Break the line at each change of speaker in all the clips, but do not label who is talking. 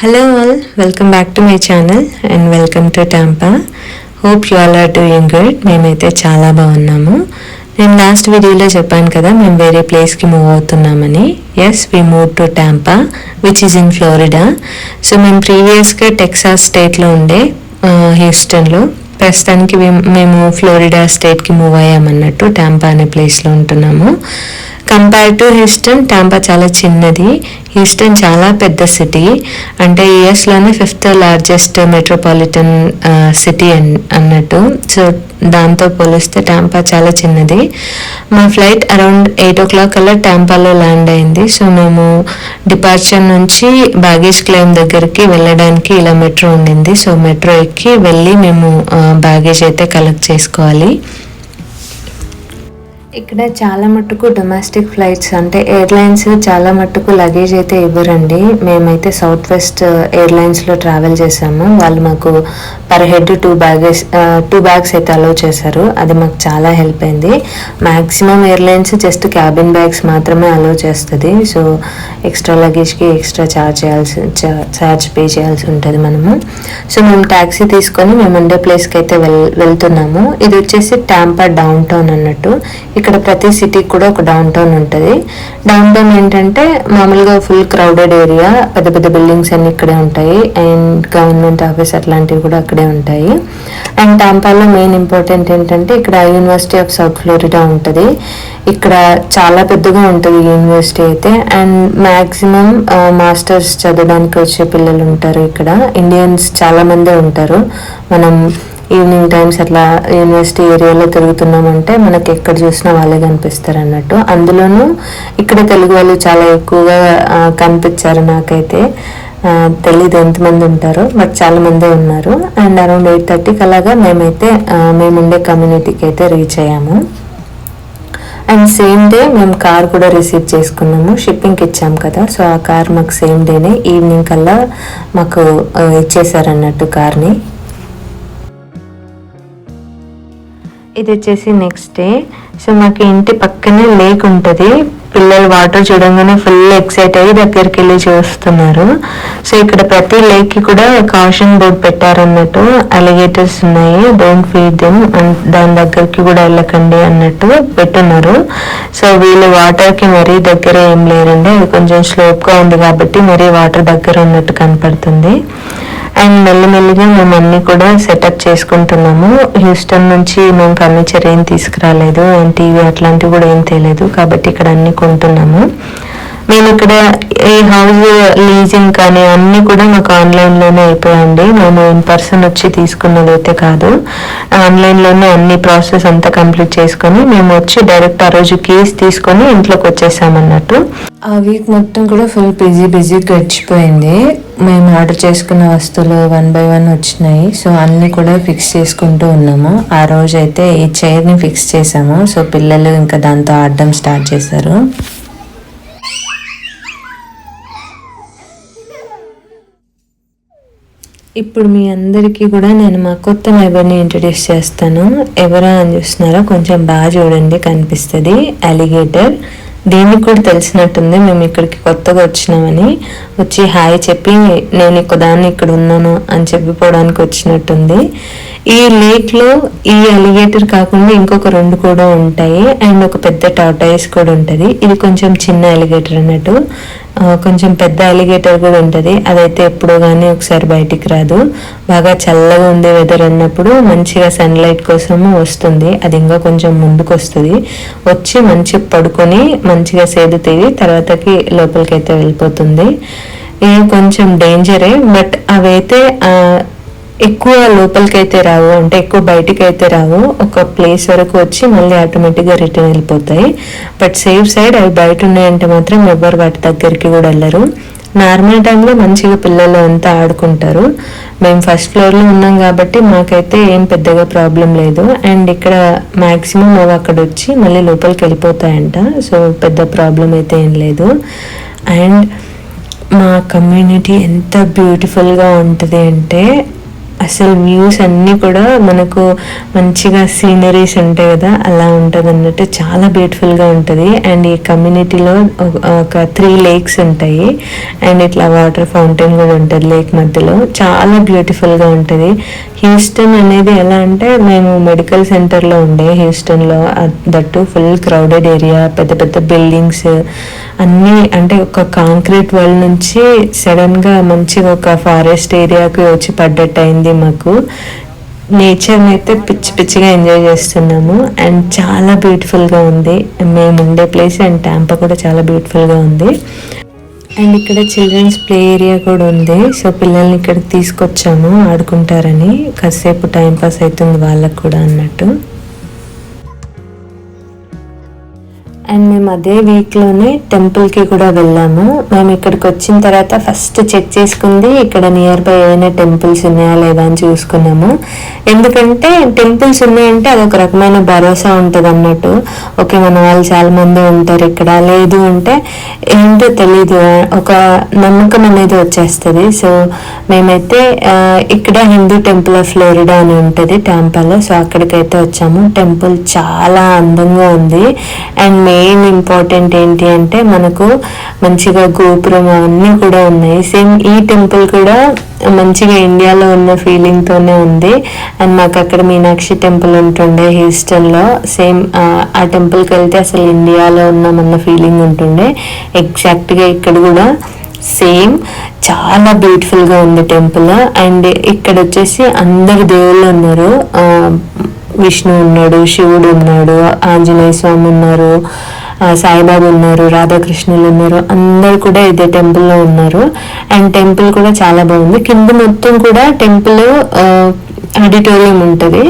Hello all, welcome back to my channel and welcome to Tampa. Hope you all are doing good. మేమైతే చాలా బాగున్నాము. నేను last వీడియోలో చెప్పాను కదా మేము వేరే ప్లేస్కి మూవ్ అవుతున్నామని. Yes, we move to Tampa which is in Florida. So మేము ప్రీవియస్గా టెక్సాస్ స్టేట్లో ఉండే హ్యూస్టన్లో, ప్రస్తుతానికి మేము ఫ్లోరిడా స్టేట్కి మూవ్ అయ్యామన్నట్టు. టాంపా అనే ప్లేస్లో ఉంటున్నాము. కంపేర్ టు హ్యూస్టన్, టాంపా చాలా చిన్నది. హ్యూస్టన్ చాలా పెద్ద సిటీ, అంటే యుఎస్లోనే 5th లార్జెస్ట్ మెట్రోపాలిటన్ సిటీ అన్నట్టు. సో దాంతో పోలిస్తే టాంపా చాలా చిన్నది. మా ఫ్లైట్ అరౌండ్ 8 o'clock అలా టాంపాలో ల్యాండ్ అయింది. సో మేము డిపార్చర్ నుంచి బ్యాగేజ్ క్లెయిమ్ దగ్గరికి వెళ్ళడానికి ఇలా మెట్రో ఉండింది. సో మెట్రో ఎక్కి వెళ్ళి మేము బ్యాగేజ్ అయితే కలెక్ట్ చేసుకోవాలి. ఇక్కడ చాలా మట్టుకు డొమెస్టిక్ ఫ్లైట్స్, అంటే ఎయిర్లైన్స్ చాలా మట్టుకు లగేజ్ అయితే ఇవ్వరండి. మేమైతే సౌత్ వెస్ట్ ఎయిర్లైన్స్లో ట్రావెల్ చేసాము. వాళ్ళు మాకు పర్ హెడ్ 2 బ్యాగ్స్ అయితే అలౌ చేశారు. అది మాకు చాలా హెల్ప్ అయింది. Maximum airlines just cabin bags మాత్రమే అలౌ చేస్తుంది. సో ఎక్స్ట్రా లగేజ్కి ఎక్స్ట్రా ఛార్జ్ పే చేయాల్సి ఉంటుంది మనము. సో మేము ట్యాక్సీ తీసుకొని మేము ఉండే ప్లేస్కి అయితే వెళ్తున్నాము. ఇది వచ్చేసి టాంపా డౌన్ టౌన్ అన్నట్టు. ఇక్కడ ప్రతి సిటీకి కూడా ఒక డౌన్ టౌన్ ఉంటుంది. డౌన్ టౌన్ ఏంటంటే మామూలుగా ఫుల్ క్రౌడెడ్ ఏరియా, పెద్ద పెద్ద బిల్డింగ్స్ అన్ని ఇక్కడే ఉంటాయి. అండ్ గవర్నమెంట్ ఆఫీస్ అట్లాంటివి కూడా అక్కడే ఉంటాయి. అండ్ టాంపాలో మెయిన్ ఇంపార్టెంట్ ఏంటంటే ఇక్కడ యూనివర్సిటీ ఆఫ్ సౌత్ ఫ్లోరిడా ఉంటుంది. ఇక్కడ చాలా పెద్దగా ఉంటుంది యూనివర్సిటీ అయితే. అండ్ మ్యాక్సిమం మాస్టర్స్ చదవడానికి వచ్చే పిల్లలు ఉంటారు. ఇక్కడ ఇండియన్స్ చాలా మందే ఉంటారు. మనం ఈవినింగ్ టైమ్స్ అట్లా యూనివర్సిటీ ఏరియాలో తిరుగుతున్నామంటే మనకి ఎక్కడ చూసినా వాళ్ళే కనిపిస్తారు అన్నట్టు. అందులోనూ ఇక్కడ తెలుగు వాళ్ళు చాలా ఎక్కువగా కనిపించారు నాకైతే. తెలీదు ఎంతమంది ఉంటారో, బట్ చాలా మందే ఉన్నారు. అండ్ అరౌండ్ 8:30కి అలాగా మేముండే కమ్యూనిటీకి అయితే రీచ్ అయ్యాము. అండ్ సేమ్ డే మేము కార్ కూడా రిసీవ్ చేసుకున్నాము. షిప్పింగ్కి ఇచ్చాము కదా, సో ఆ కార్ మాకు సేమ్ డేనే ఈవినింగ్ కల్లా మాకు ఇచ్చేసారన్నట్టు కార్ని. ఇది వచ్చేసి నెక్స్ట్ డే. సో మాకు ఇంటి పక్కనే లేక్ ఉంటుంది. పిల్లలు వాటర్ చూడంగానే ఫుల్ ఎక్సైట్ అయ్యి దగ్గరికి వెళ్ళి చూస్తున్నారు. సో ఇక్కడ ప్రతి లేక్కి కూడా కాషన్ బోర్డ్ పెట్టారన్నట్టు. అలిగేటర్స్ ఉన్నాయి, డోంట్ ఫీడ్ దెమ్, దాని దగ్గరికి కూడా వెళ్ళకండి అన్నట్టు పెట్టున్నారు. సో వీళ్ళు వాటర్కి మరీ దగ్గర ఏం లేరండి, అది కొంచెం స్లోప్గా ఉంది కాబట్టి మరీ వాటర్ దగ్గర ఉన్నట్టు కనపడుతుంది. అండ్ మెల్లిమెల్లిగా మేము అన్నీ కూడా సెటప్ చేసుకుంటున్నాము. హ్యూస్టన్ నుంచి మేము ఫర్నిచర్ ఏం తీసుకురాలేదు, అండ్ టీవీ అట్లాంటివి కూడా ఏం తేలేదు, కాబట్టి ఇక్కడ అన్నీ కొంటున్నాము. మేము ఇక్కడ ఈ హౌస్ లీజింగ్ కానీ అన్నీ కూడా మాకు ఆన్లైన్లోనే అయిపోయాయండి. మేము ఇన్ పర్సన్ వచ్చి తీసుకున్నది అయితే కాదు, ఆన్లైన్లోనే అన్ని ప్రాసెస్ అంతా కంప్లీట్ చేసుకొని మేము వచ్చి డైరెక్ట్ ఆ రోజు కీస్ తీసుకొని ఇంట్లోకి వచ్చేసామన్నట్టు. ఆ వీక్ మొత్తం కూడా ఫుల్ బిజీ గడిచిపోయింది. మేము ఆర్డర్ చేసుకున్న వస్తువులు 1 by 1 వచ్చినాయి. సో అన్నీ కూడా ఫిక్స్ చేసుకుంటూ ఉన్నాము. ఆ రోజు అయితే ఈ చైర్ని ఫిక్స్ చేసాము. సో పిల్లలు ఇంకా దాంతో ఆడడం స్టార్ట్ చేశారు. ఇప్పుడు మీ అందరికీ కూడా నేను మా కొత్త నైబర్ని ఇంట్రడ్యూస్ చేస్తాను. ఎవరా అని చూస్తున్నారా, కొంచెం బాగా చూడండి, కనిపిస్తుంది. అలిగేటర్. దీనికి కూడా తెలిసినట్టుంది మేము ఇక్కడికి కొత్తగా వచ్చినామని. వచ్చి హాయ్ చెప్పి నేను దాన్ని ఇక్కడ ఉన్నాను అని చెప్పిపోవడానికి వచ్చినట్టుంది. ఈ లేక్లో ఈ అలిగేటర్ కాకుండా ఇంకొక 2 కూడా ఉంటాయి. అండ్ ఒక పెద్ద టార్టాయిస్ కూడా ఉంటుంది. ఇది కొంచెం చిన్న అలిగేటర్ అన్నట్టు. కొంచెం పెద్ద అలిగేటర్ కూడా ఉంటుంది. అదైతే ఎప్పుడో కానీ ఒకసారి బయటికి రాదు. బాగా చల్లగా ఉండే వెదర్ అన్నప్పుడు మంచిగా సన్లైట్ కోసము వస్తుంది. అది ఇంకా కొంచెం ముందుకు వస్తుంది, వచ్చి మంచిగా పడుకొని మంచిగా సేదు తీరి తర్వాతకి లోపలికి అయితే వెళ్ళిపోతుంది. ఇది కొంచెం డేంజరే, బట్ అవైతే ఎక్కువ లోపలికి అయితే రావు, అంటే ఎక్కువ బయటికి అయితే రావు. ఒక ప్లేస్ వరకు వచ్చి మళ్ళీ ఆటోమేటిక్గా రిటర్న్ వెళ్ళిపోతాయి. బట్ సేఫ్ సైడ్ అవి బయట ఉన్నాయంటే మాత్రం ఎవరు వాటి దగ్గరికి కూడా వెళ్ళరు. నార్మల్ టైంలో మంచిగా పిల్లలు అంతా ఆడుకుంటారు. మేము ఫస్ట్ ఫ్లోర్లో ఉన్నాం కాబట్టి మాకైతే ఏం పెద్దగా ప్రాబ్లం లేదు. అండ్ ఇక్కడ మ్యాక్సిమం అవి అక్కడ వచ్చి మళ్ళీ లోపలికి వెళ్ళిపోతాయంట. సో పెద్ద ప్రాబ్లం అయితే ఏం లేదు. అండ్ మా కమ్యూనిటీ ఎంత బ్యూటిఫుల్గా ఉంటుంది అంటే అసలు వ్యూస్ అన్నీ కూడా మనకు మంచిగా సీనరీస్ ఉంటాయి కదా, అలా ఉంటుంది అన్నట్టు. చాలా బ్యూటిఫుల్గా ఉంటుంది. అండ్ ఈ కమ్యూనిటీలో ఒక 3 లేక్స్ ఉంటాయి. అండ్ ఇట్లా వాటర్ ఫౌంటైన్ కూడా ఉంటుంది లేక్ మధ్యలో. చాలా బ్యూటిఫుల్గా ఉంటుంది. హ్యూస్టన్ అనేది ఎలా అంటే, మేము మెడికల్ సెంటర్లో ఉండే హ్యూస్టన్లో, దట్టు ఫుల్ క్రౌడెడ్ ఏరియా, పెద్ద పెద్ద బిల్డింగ్స్ అన్నీ. అంటే ఒక కాంక్రీట్ వాల్ నుంచి సడన్గా మంచిగా ఒక ఫారెస్ట్ ఏరియాకి వచ్చి పడ్డట్టు అయింది మాకు. నేచర్ని అయితే పిచ్చి పిచ్చిగా ఎంజాయ్ చేస్తున్నాము. అండ్ చాలా బ్యూటిఫుల్గా ఉంది మేము ఉండే ప్లేస్. అండ్ టాంపా కూడా చాలా బ్యూటిఫుల్గా ఉంది. అండ్ ఇక్కడ చిల్డ్రన్స్ ప్లే ఏరియా కూడా ఉంది. సో పిల్లల్ని ఇక్కడికి తీసుకొచ్చాము ఆడుకుంటారని, కాసేపు టైంపాస్ అవుతుంది వాళ్ళకు కూడా అన్నట్టు. అండ్ మేము అదే వీక్లోనే టెంపుల్కి కూడా వెళ్ళాము. మేము ఇక్కడికి వచ్చిన తర్వాత ఫస్ట్ చెక్ చేసుకుంది ఇక్కడ నియర్ బై ఏమైనా టెంపుల్స్ ఉన్నాయా లేదా అని చూసుకున్నాము. ఎందుకంటే టెంపుల్స్ ఉన్నాయంటే అదొక రకమైన భరోసా ఉంటుంది అన్నట్టు. ఓకే, మన వాళ్ళు చాలా మంది ఉంటారు ఇక్కడ. లేదు అంటే ఏంటో తెలీదు, ఒక నమ్మకం అనేది వచ్చేస్తుంది. సో మేమైతే ఇక్కడ హిందూ టెంపుల్ ఆఫ్ ఫ్లోరిడా అని ఉంటుంది టాంపాలో. సో అక్కడికైతే వచ్చాము. టెంపుల్ చాలా అందంగా ఉంది. అండ్ మెయిన్ ఇంపార్టెంట్ ఏంటి అంటే, మనకు మంచిగా గోపురం అవన్నీ కూడా ఉన్నాయి. సేమ్ ఈ టెంపుల్ కూడా మంచిగా ఇండియాలో ఉన్న ఫీలింగ్తోనే ఉంది. అండ్ మాకు అక్కడ మీనాక్షి టెంపుల్ ఉంటుండే హ్యూస్టన్లో. సేమ్ ఆ టెంపుల్కి వెళ్తే అసలు ఇండియాలో ఉన్నామన్న ఫీలింగ్ ఉంటుండే. ఎగ్జాక్ట్గా ఇక్కడ కూడా సేమ్ చాలా బ్యూటిఫుల్గా ఉంది టెంపుల్. అండ్ ఇక్కడ వచ్చేసి అందరు దేవుళ్ళు ఉన్నారు. విష్ణు ఉన్నాడు, శివుడు ఉన్నాడు, ఆంజనేయ స్వామి ఉన్నారు, సాయిబాబా ఉన్నారు, రాధాకృష్ణులు ఉన్నారు. అందరు కూడా ఇదే టెంపుల్లో ఉన్నారు. అండ్ టెంపుల్ కూడా చాలా బాగుంది. కింద మొత్తం కూడా టెంపుల్ ఆడిటోరియం ఉంటుంది.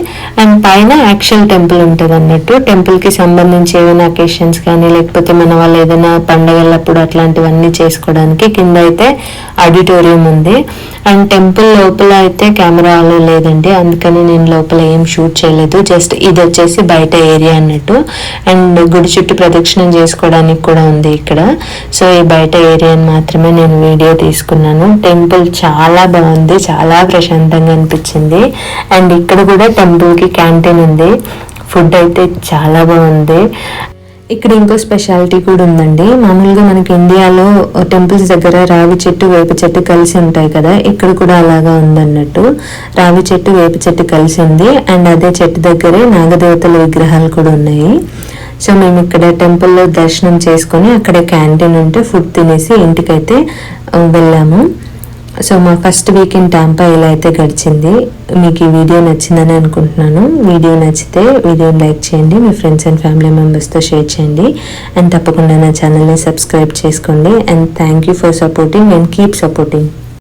అండ్ పైన యాక్చువల్ టెంపుల్ ఉంటుంది అన్నట్టు. టెంపుల్కి సంబంధించి ఏదైనా అకేషన్స్ కానీ, లేకపోతే మన వాళ్ళు ఏదైనా పండగలప్పుడు అట్లాంటివన్నీ చేసుకోవడానికి కింద అయితే ఆడిటోరియం ఉంది. అండ్ టెంపుల్ లోపల అయితే కెమెరా అలో లేదండి, అందుకని నేను లోపల ఏం షూట్ చేయలేదు. జస్ట్ ఇది వచ్చేసి బయట ఏరియా అన్నట్టు. అండ్ గుడి చుట్టూ ప్రదక్షిణం చేసుకోవడానికి కూడా ఉంది ఇక్కడ. సో ఈ బయట ఏరియాని మాత్రమే నేను వీడియో తీసుకున్నాను. టెంపుల్ చాలా బాగుంది, చాలా ప్రశాంతంగా అనిపించింది. అండ్ ఇక్కడ కూడా టెంపుల్కి క్యాంటీన్ ఉంది. ఫుడ్ అయితే చాలా బాగుంది. ఇక్కడ ఇంకో స్పెషాలిటీ కూడా ఉందండి. మామూలుగా మనకి ఇండియాలో టెంపుల్స్ దగ్గర రావి చెట్టు, వేప చెట్టు కలిసి ఉంటాయి కదా, ఇక్కడ కూడా అలాగా ఉందన్నట్టు. రావి చెట్టు, వేప చెట్టు కలిసి ఉంది. అండ్ అదే చెట్టు దగ్గరే నాగదేవతల విగ్రహాలు కూడా ఉన్నాయి. సో మేము ఇక్కడ టెంపుల్లో దర్శనం చేసుకొని అక్కడే క్యాంటీన్ ఉంటే ఫుడ్ తినేసి ఇంటికైతే వెళ్ళాము. సో మా ఫస్ట్ వీక్ ఇన్ టాంపా ఇలా అయితే గడిచింది. మీకు ఈ వీడియో నచ్చిందని అనుకుంటున్నాను. వీడియో నచ్చితే వీడియోని లైక్ చేయండి, మీ ఫ్రెండ్స్ అండ్ ఫ్యామిలీ మెంబర్స్తో షేర్ చేయండి. అండ్ తప్పకుండా నా ఛానల్ని సబ్స్క్రైబ్ చేసుకోండి. And thank you for supporting and keep supporting.